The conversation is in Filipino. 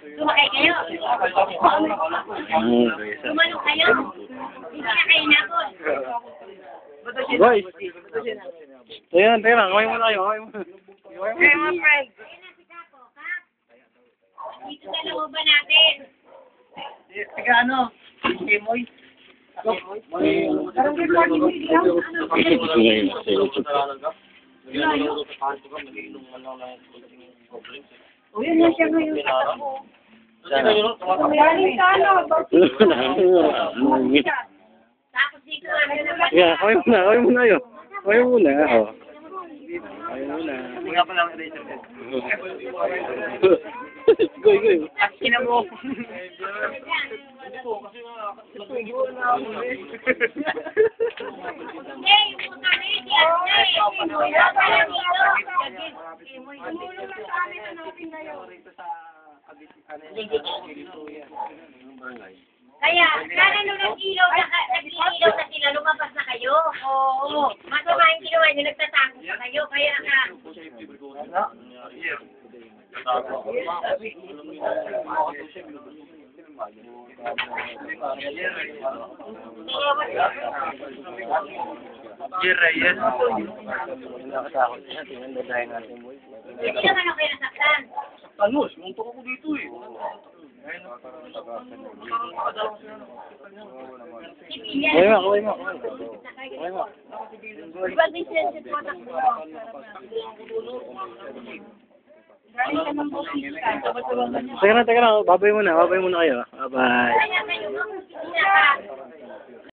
Sumakay kayo. Sumalo kayo. Hindi na kayo napon. Guys! Ayan, tira. Kaway muna kayo. Kaway muna. Kaya mga friends. Ayan na si Capo, Kap. Dito sa looban natin. Teka ano? Kemoy? Parang good morning, William. O yun na siya ngayon sa ako. Tapos dito ano naman. Yeah, kaway muna. Kaway muna kayo. Kaway muna. Oh. Kaway muna. Hindi nga pala ang eraser ko. Goy, goy. Akin na mo. Hindi, yung puta na yun. Wala pa lang dito. Tumulong lang sa amin na natin na yun. Kaya, sana nung nag-ilaw na sila, lumabas na kayo. Oo. Masama yung ginawa nyo, nagtatago pa kayo. Kaya nga. Reyes. Hindi naman ako kayo nasaktan. Ano? Sumuntok ako dito eh. Si Pilya. Kaway mo, kaway mo. Kaway mo. Ibang business po na po. Galing ka ng bukis ka. Teka na. Babay muna kayo. Bye. Kaya kayo,